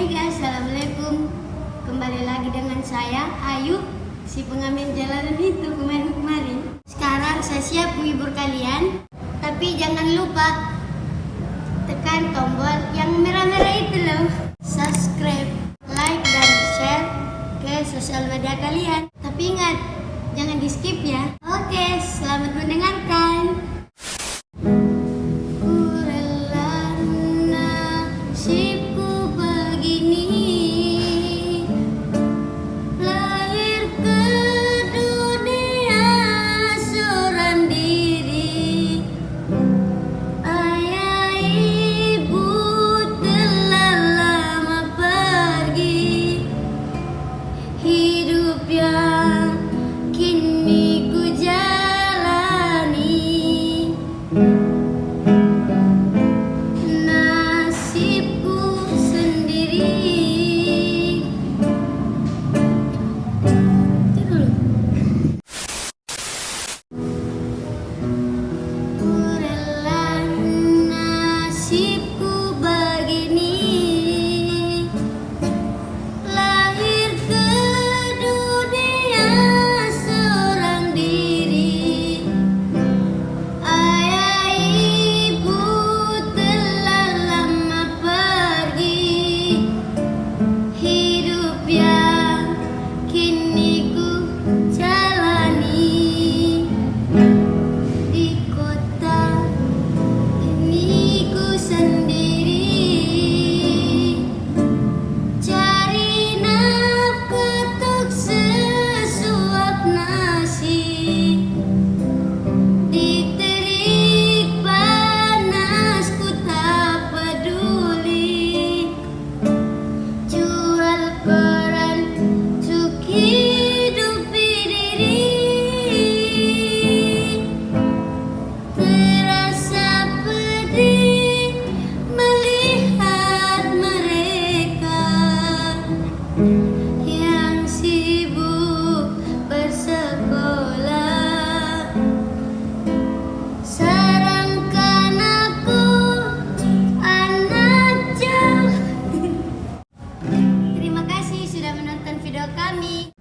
Hai guys, assalamualaikum. Kembali lagi dengan saya Ayu, si pengamen jalanan itu kemarin. Sekarang saya siap menghibur kalian, tapi jangan lupa tekan tombol yang merah-merah itu loh. Subscribe, like, dan share ke sosial media kalian. Tapi ingat, jangan di skip ya. Oke, selamat mendengarkan.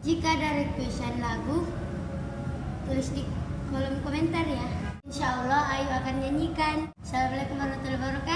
Jika ada requestan lagu, tulis di kolom komentar ya. Insya Allah Ayu akan nyanyikan. Assalamualaikum warahmatullahi wabarakatuh.